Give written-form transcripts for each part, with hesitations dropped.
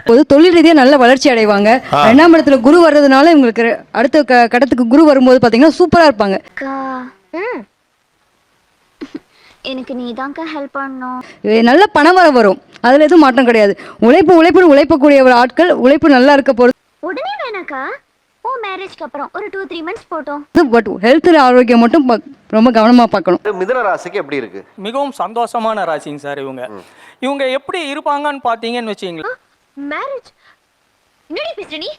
பொது தொழில் ரீதியாக நல்ல வளர்ச்சி அடைவாங்க. 2ஆம் இடத்துல குரு வர்றதுனால இவங்களுக்கு அடுத்த கட்டத்துக்கு குரு வரும்போது பார்த்தீங்கன்னா சூப்பராக இருப்பாங்க. எனக்கு நீ தான்க்கா ஹெல்ப் பண்ணணும். நல்ல பணம் வரும், அதில் எதுவும் மாற்றம் கிடையாது. உழைப்பக்கூடிய ஆட்கள் உழைப்பு நல்லா இருக்க போகிறது. உடனே வேணாக்கா, ஓ மேரேஜ்க்கு அப்புறம் ஒரு 2-3 மந்த்ஸ் போட்டோம். பட் ஹெல்த் ஆரோக்கியம் மட்டும் ரொம்ப கவனமாக பார்க்கணும். மிதுன ராசிக்கு எப்படி இருக்கு? மிகவும் சந்தோஷமான ராசிங்க சார். இவங்க எப்படி இருப்பாங்கன்னு பார்த்தீங்கன்னு வச்சுங்களேன், மேரேஜ் என்னடி பேசுற நீ?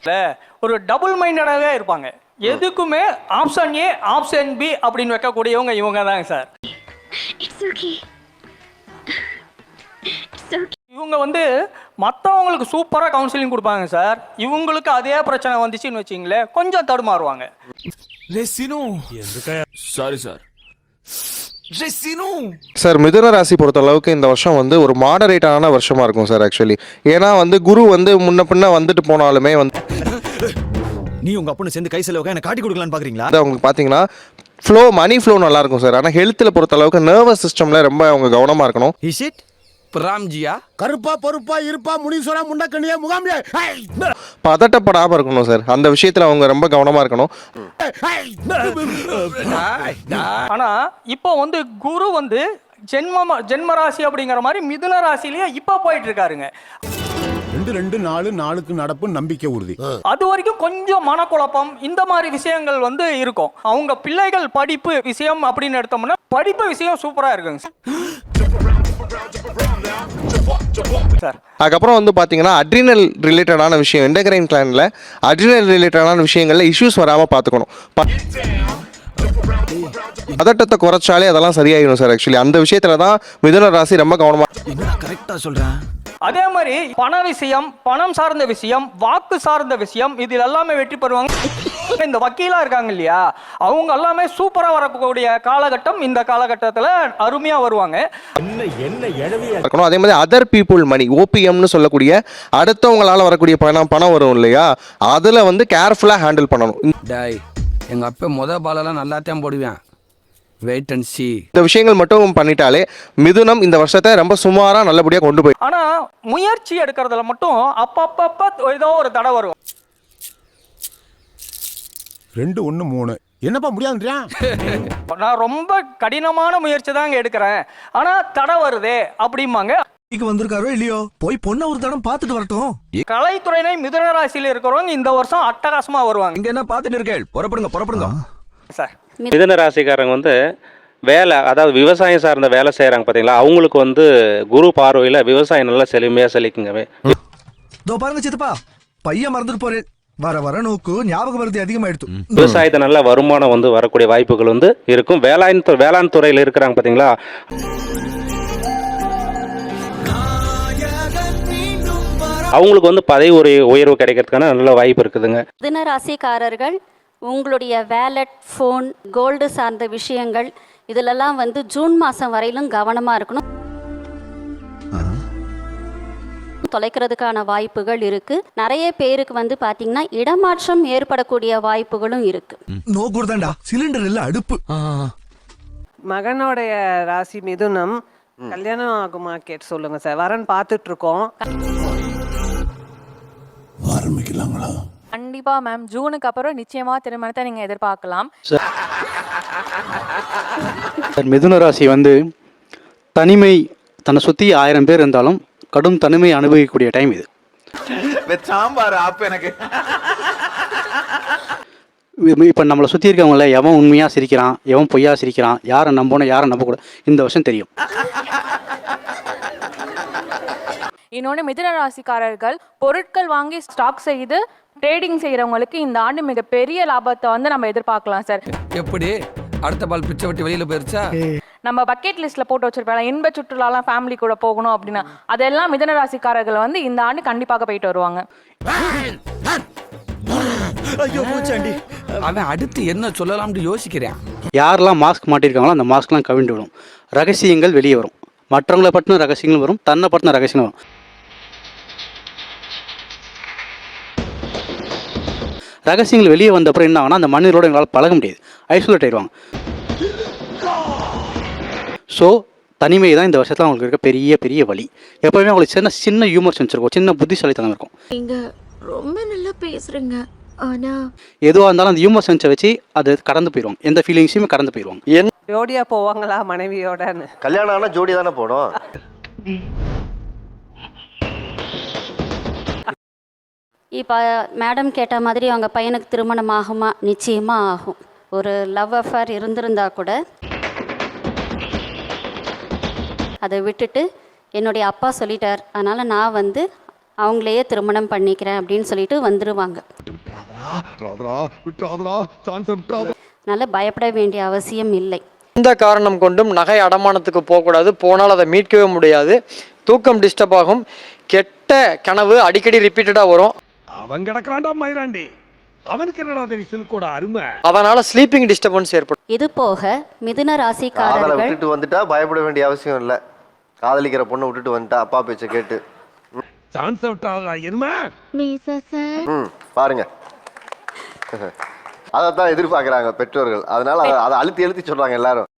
ஒரு டபுள் மைண்டடாகவே இருப்பாங்க. எதுக்குமே ஆப்ஷன் ஏ ஆப்ஷன் பி அப்படின்னு வைக்கக்கூடியவங்க இவங்க தாங்க சார். It's okay. இவங்க மற்றவங்களுக்கு சூப்பராக கவுன்சிலிங் கொடுப்பாங்க சார். இவங்களுக்கு அதே பிரச்சனை வந்துச்சுன்னு வச்சிங்களேன், கொஞ்சம் தடுமாறுவாங்க. சார் மிதுன ராசி பொறுத்த அளவுக்கு இந்த வருஷம் ஒரு மாடரேட்டான வருஷமா இருக்கும் சார். ஆக்சுவலி ஏன்னா குரு முன்ன பின்ன வந்துட்டு போனாலுமே நீ உங்க அப்பனை சேர்ந்து கை செலவுக்கு என்ன காட்டி கொடுக்கலான்னு பாக்குறீங்களா? அவங்களுக்கு பாத்தீங்கன்னா மணி ஃப்ளோ நல்லா இருக்கும் சார். ஆனால் ஹெல்த்தில் பொறுத்த அளவுக்கு நர்வஸ் சிஸ்டம்ல ரொம்ப அவங்க கவனமா இருக்கணும். இஸ் இட் ராம்ஜியா கருப்பா பொறுப்பா இருப்பா முனீஸ்வரா முண்டக்கண்ணியா முகாமியா பதட்டப்படாம இருக்கணும் சார். அந்த விஷயத்துல அவங்க ரொம்ப கவனமா இருக்கணும். ஆனா இப்போ குரு ஜென்ம ராசி அப்படிங்கிற மாதிரி மிதுன ராசிலேயே இப்ப போயிட்டு இருக்காருங்க. 2-2-4 நடப்பு நம்பிக்கை உறுதி. அது வரைக்கும் கொஞ்சம் மனக்குழப்பம் இந்த மாதிரி விஷயங்கள் இருக்கும். அவங்க பிள்ளைகள் படிப்பு விஷயம் அப்படின்னு எடுத்தோம்னா படிப்பு விஷயம் சூப்பரா இருக்குங்க சார். அதுக்கப்புறம் பாத்தீங்கன்னா அட்ரினல் ரிலேட்டடான விஷயம், எண்டோக்ரைன் கிளாண்ட்ல அட்ரினல் ரிலேட்டடான விஷயங்கள்ல இஷ்யூஸ் வராம பாத்துக்கணும். பதட்டத்தை குறைச்சாலே அதெல்லாம் சரியாயிடும் சார். ஆக்சுவலி அந்த விஷயத்துல தான் மிதுன ராசி ரொம்ப கவனமா. கரெக்டா சொல்றேன். அதே மாதிரி பண விஷயம், பணம் சார்ந்த விஷயம், வாக்கு சார்ந்த விஷயம், இதில் எல்லாமே வெற்றி பெறுவாங்க. இந்த வக்கீலா இருக்காங்க இல்லையா, அவங்க எல்லாமே சூப்பரா வரக்கூடிய காலகட்டம். இந்த காலகட்டத்தில் அருமையா வருவாங்க. அதே மாதிரி அதர் பீப்புள் மணி, ஓபிஎம்னு சொல்லக்கூடிய அடுத்தவங்களால வரக்கூடிய பணம் வரும் இல்லையா, அதுல கேர்ஃபுல்லா ஹேண்டில் பண்ணணும். எங்க அப்பா பாலெல்லாம் நல்லாத்தான் போடுவேன். Wait and see. இந்த விஷயங்கள் மட்டும் பண்ணிட்டாலே மிதுனம் இந்த வருஷத்தை ரொம்ப சுமாரா நல்லபடியா கொண்டு போய். ஆனா முயற்சி எடுக்கிறதுல மட்டும் அப்பப்ப ஏதோ ஒரு தடை வரும். 2-1-3 என்னப்பா முடியாதுன்றியா? நான் ரொம்ப கடினமான முயற்சி தாங்க எடுக்கிறேன், ஆனா தடை வருதே அப்படிம்பாங்க. வந்திருக்காரோ இல்லையோ, போய் பொண்ணை ஒரு தடம் பார்த்துட்டு வரட்டும். கலைத்துறையினை மிதுன ராசியில் இருக்கிறவங்க இந்த வருஷம் அட்டகாசமா வருவாங்க. இங்க என்ன பார்த்துட்டு இருக்கேன், புறப்படுங்க சார். மிதுன ராசிக்காரங்க வேலை, அதாவது விவசாயம் சார்ந்த வேலை செய்கிறாங்க பார்த்தீங்களா, அவங்களுக்கு குரு பார்வையில் விவசாயம் நல்லா செழுமையாக செழிக்குங்கவே. இதோ பாருங்க சித்தப்பா, பையன் மறந்துட்டு போறேன். வர நோக்கு ஞாபக மருதி அதிகமாயிடுது. விவசாயத்தை நல்ல வருமானம் வரக்கூடிய வாய்ப்புகள் இருக்கும். வேளாண் துறையில் இருக்கிறாங்க பார்த்தீங்களா, அவங்களுக்கு பதவி உயர்வு கிடைக்கிறதுக்கான நல்ல வாய்ப்பு இருக்குதுங்க. மிதுன ராசிக்காரர்கள் உங்களுடைய வேலட், ஃபோன், கோல்டு சார்ந்த விஷயங்கள் இதிலெல்லாம் ஜூன் மாதம் வரையிலும் கவனமாக இருக்கணும். தொலைக்கிறதுக்கான வாய்ப்புகள் இருக்கு. நிறைய பேருக்கு பார்த்தீங்கன்னா இடமாற்றம் ஏற்படக்கூடிய வாய்ப்புகளும் இருக்கு. நோக்குறதாண்டா சிலிண்டர் இல்ல அடுப்பு. மகனோடைய ராசி மிதுனம், கல்யாணம் ஆகுமா கேட்டு சொல்லுங்க சார். வரன் பார்த்துட்டு இருக்கோம். ஆரம்பிக்கலாங்களா? கண்டிப்பா மேம், ஜூனுக்கு அப்புறம் நிச்சயமா திருமணத்தை நீங்க எதிர்பார்க்கலாம். மிதுன ராசி தனிமை, தன்னை சுற்றி 1000 பேர் இருந்தாலும் கடும் தனிமை அனுபவிக்கக்கூடிய டைம் இது. இப்போ நம்மளை சுற்றி இருக்கவங்கள எவன் உண்மையாக சிரிக்கிறான், எவன் பொய்யா சிரிக்கிறான், யாரை நம்பணும் யாரை நம்பக்கூடாது இந்த வருஷம் தெரியும். இன்னொன்று, மிதுன ராசிக்காரர்கள் பொருட்கள் வாங்கி ஸ்டாக் செய்து ட்ரேடிங் செய்யறவங்களுக்கு இந்த ஆண்டு மிகப்பெரிய லாபத்தை நம்ம எதிர்பார்க்கலாம் சார். எப்படி அடுத்த பால் பிச்சை வெட்டி வெளியில போயிருச்சா? நம்ம பக்கெட் லிஸ்ட்ல போட்டு வச்சிருப்போம் இன்ப சுற்றுலாலாம் ஃபேமிலி கூட போகணும் அப்படின்னா, அதெல்லாம் மிதுன ராசிக்காரர்கள் இந்த ஆண்டு கண்டிப்பாக போயிட்டு வருவாங்க. அவன் அடுத்து என்ன சொல்லலாம்னு யோசிக்கிறேன். யாரெல்லாம் மாஸ்க் மாட்டிருக்காங்களோ அந்த மாஸ்க்லாம் கவிழ்ந்து விடும். ரகசியங்கள் வெளியே வரும். மற்றவங்களை பற்றின ரகசியங்கள் வரும், தன்னை பற்றின ரகசியம் வரும். ரகசியங்கள் வெளியே வந்த அப்புறம் என்ன ஆகுனா, அந்த மனிதரோட எங்களால் பழக முடியாது, ஐசோலேட் ஆயிடுவாங்க. ஸோ தனிமை தான் இந்த வருஷத்தில் அவங்களுக்கு இருக்க பெரிய பெரிய வழி. எப்போவுமே அவங்களுக்கு சின்ன சின்ன ஹியூமர் சென்ஸ் இருக்கும், சின்ன புத்திசாலித்தனம் இருக்கும். நீங்க ரொம்ப நல்லா பேசுறீங்க. ஆனா எதுவாக இருந்தாலும் அந்த ஹியூமர் சென்ஸை வச்சு அது கடந்து போயிடுவாங்க, எந்த ஃபீலிங்ஸையுமே கடந்து போயிடுவாங்க. ஜோடியா போவாங்களா மனைவியோடன்னு? கல்யாணம் ஆனால் ஜோடி தானே போடும். இப்போ மேடம் கேட்ட மாதிரி அவங்க பையனுக்கு திருமணம் ஆகுமா? நிச்சயமாக ஆகும். ஒரு லவ் அஃபேர் இருந்திருந்தா கூட அதை விட்டுட்டு என்னுடைய அப்பா சொல்லிட்டார், அதனால் நான் வந்து அவங்களையே திருமணம் பண்ணிக்கிறேன் அப்படின்னு சொல்லிட்டு வந்துடுவாங்க. அதனால் பயப்பட வேண்டிய அவசியம் இல்லை. எந்த காரணம் கொண்டும் நகை அடமானத்துக்கு போகக்கூடாது. போனால் அதை மீட்கவே முடியாது. தூக்கம் டிஸ்டர்ப் ஆகும். கெட்ட கனவு அடிக்கடி ரிப்பீட்டடாக வரும். அவன் கிடக்கிறான்டா மயிராண்டி, அவனுக்கு என்னடா தெரியும் கூட அருமை. அதனால ஸ்லீப்பிங் டிஸ்டர்பன்ஸ் ஏற்படும். இது போக மிதுன ராசிக்காரர்கள் விட்டுட்டு வந்துட்டா பயப்பட வேண்டிய அவசியம் இல்லை. காதலிக்கிற பொண்ணை விட்டுட்டு வந்துட்டா அப்பா பேச்சை கேட்டு சான்ஸ் விட்டாதா எருமை. பாருங்க, அதைத்தான் எதிர்பார்க்குறாங்க பெற்றோர்கள். அதனால அதை அழுத்தி சொல்றாங்க எல்லாரும்.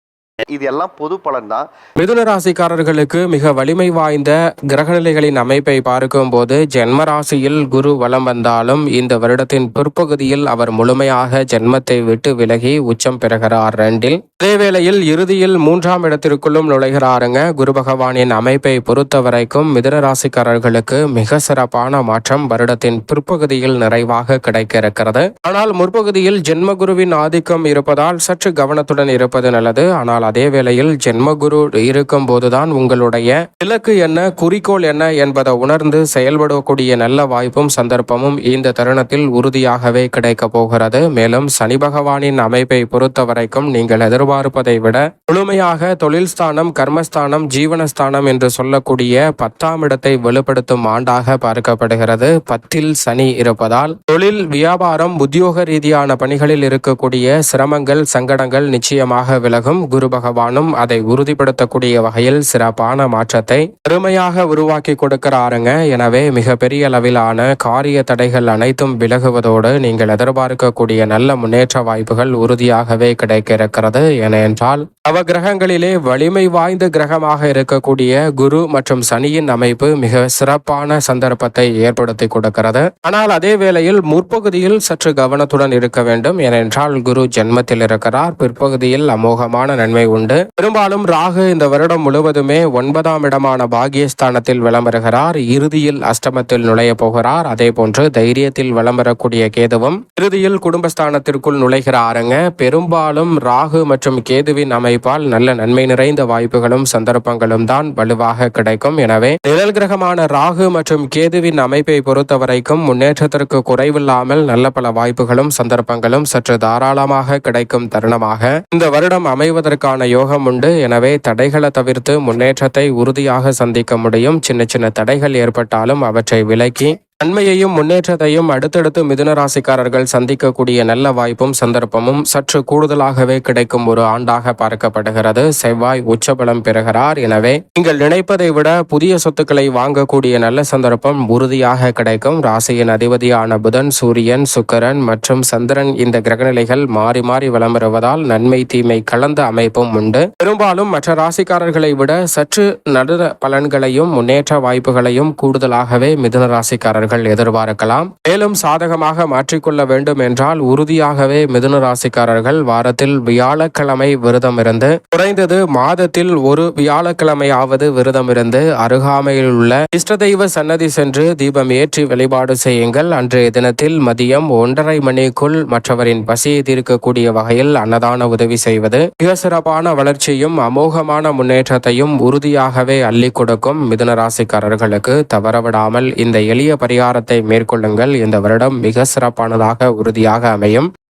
இது எல்லாம் பொது பலன் தான். மிதுன ராசிக்காரர்களுக்கு மிக வலிமை வாய்ந்த கிரகநிலைகளின் அமைப்பை பார்க்கும் போது ஜென்ம ராசியில் குரு வலம் வந்தாலும் இந்த வருடத்தின் பிற்பகுதியில் அவர் முழுமையாக ஜென்மத்தை விட்டு விலகி உச்சம் பெறுகிறார் 2. அதேவேளையில் இறுதியில் 3ஆம் இடத்திற்குள்ளும் நுழைகிறாருங்க. குரு பகவானின் அமைப்பை பொறுத்த வரைக்கும் மிதுன ராசிக்காரர்களுக்கு மிக சிறப்பான மாற்றம் வருடத்தின் பிற்பகுதியில் நிறைவாக கிடைக்க இருக்கிறது. ஆனால் முற்பகுதியில் ஜென்மகுருவின் ஆதிக்கம் இருப்பதால் சற்று கவனத்துடன் இருப்பது நல்லது. ஆனால் அதே வேளையில் ஜென்மகுரு இருக்கும் போதுதான் உங்களுடைய இலக்கு என்ன, குறிக்கோள் என்ன என்பதை உணர்ந்து செயல்படக்கூடிய நல்ல வாய்ப்பும் சந்தர்ப்பமும் இந்த தருணத்தில் உறுதியாகவே கிடைக்க போகிறது. மேலும் சனி பகவானின் அமைப்பை பொறுத்த வரைக்கும் நீங்கள் எதிர்பார்ப்பதை விட முழுமையாக தொழில் ஸ்தானம், கர்மஸ்தானம், ஜீவனஸ்தானம் என்று சொல்லக்கூடிய 10ஆம் இடத்தை வலுப்படுத்தும் ஆண்டாக பார்க்கப்படுகிறது. 10இல் சனி இருப்பதால் தொழில், வியாபாரம், உத்தியோக ரீதியான பணிகளில் இருக்கக்கூடிய சிரமங்கள், சங்கடங்கள் நிச்சயமாக விலகும். குரு பகவானும் அதை உறுதிப்படுத்தக்கூடிய வகையில் சிறப்பான மாற்றத்தை அருமையாக உருவாக்கி கொடுக்கிறாருங்க. எனவே மிகப்பெரிய அளவிலான காரிய தடைகள் அனைத்தும் விலகுவதோடு நீங்கள் எதிர்பார்க்கக்கூடிய நல்ல முன்னேற்ற வாய்ப்புகள் உறுதியாகவே கிடைக்க இருக்கிறது. ஏனென்றால் நவகிரகங்களிலே வலிமை வாய்ந்த கிரகமாக இருக்கக்கூடிய குரு மற்றும் சனியின் அமைப்பு மிக சிறப்பான சந்தர்ப்பத்தை ஏற்படுத்தி கொடுக்கிறது. ஆனால் அதே வேளையில் முற்பகுதியில் சற்று கவனத்துடன் இருக்க வேண்டும். ஏனென்றால் குரு ஜென்மத்தில் இருக்கிறார். பிற்பகுதியில் அமோகமான நன்மை உண்டு. பெரும்பாலும் ராகு இந்த வருடம் முழுவதுமே 9ஆம் இடமான பாகியஸ்தானத்தில் வலம் வருகிறார். இறுதியில் அஷ்டமத்தில் நுழைய போகிறார். அதே போன்று தைரியத்தில் வலம் வரக்கூடிய கேதுவும் இறுதியில் குடும்பஸ்தானத்திற்குள் நுழைகிறாருங்க. பெரும்பாலும் ராகு மற்றும் கேதுவின் அமைப்பால் நல்ல நன்மை நிறைந்த வாய்ப்புகளும் சந்தர்ப்பங்களும் தான் வலுவாக கிடைக்கும். எனவே நிழல் கிரகமான ராகு மற்றும் கேதுவின் அமைப்பை பொறுத்த வரைக்கும் முன்னேற்றத்திற்கு குறைவில்லாமல் நல்ல பல வாய்ப்புகளும் சந்தர்ப்பங்களும் சற்று தாராளமாக கிடைக்கும் தருணமாக இந்த வருடம் அமைவதற்கான யோகம் உண்டு. எனவே தடைகளை தவிர்த்து முன்னேற்றத்தை உறுதியாக சந்திக்க முடியும். சின்ன சின்ன தடைகள் ஏற்பட்டாலும் அவற்றை விலக்கி நன்மையையும் முன்னேற்றத்தையும் அடுத்தடுத்து மிதுன ராசிக்காரர்கள் சந்திக்கக்கூடிய நல்ல வாய்ப்பும் சந்தர்ப்பமும் சற்று கூடுதலாகவே கிடைக்கும் ஒரு ஆண்டாக பார்க்கப்படுகிறது. செவ்வாய் உச்சபலம் பெறுகிறார். எனவே நீங்கள் நினைப்பதை விட புதிய சொத்துக்களை வாங்கக்கூடிய நல்ல சந்தர்ப்பம் உறுதியாக கிடைக்கும். ராசியின் அதிபதியான புதன், சூரியன், சுக்கிரன் மற்றும் சந்திரன் இந்த கிரகநிலைகள் மாறி மாறி வலம் வருவதால் நன்மை தீமை கலந்த அமைப்பும் உண்டு. பெரும்பாலும் மற்ற ராசிக்காரர்களை விட சற்று நல்ல பலன்களையும் முன்னேற்ற வாய்ப்புகளையும் கூடுதலாகவே மிதுன ராசிக்காரர்கள் எதிர்பார்க்கலாம். மேலும் சாதகமாக மாற்றிக்கொள்ள வேண்டும் என்றால் உறுதியாகவே மிதுன ராசிக்காரர்கள் வாரத்தில் வியாழக்கிழமை விரதம் இருந்து, குறைந்தது மாதத்தில் ஒரு வியாழக்கிழமையாவது விரதம் இருந்து அருகாமையில் உள்ள இஷ்ட தெய்வ சன்னதி சென்று தீபம் ஏற்றி வழிபாடு செய்யுங்கள். அன்றைய தினத்தில் மதியம் 1:30 மணிக்குள் மற்றவரின் பசியை தீர்க்கக்கூடிய வகையில் அன்னதான உதவி செய்வது மிக சிறப்பான வளர்ச்சியும் அமோகமான முன்னேற்றத்தையும் உறுதியாகவே அள்ளி கொடுக்கும். மிதுன ராசிக்காரர்களுக்கு தவறவிடாமல் இந்த எளிய பரிகாரத்தை மேற்கொள்ளுங்கள். இந்த வருடம் மிக சிறப்பானதாக உறுதியாக அமையும்.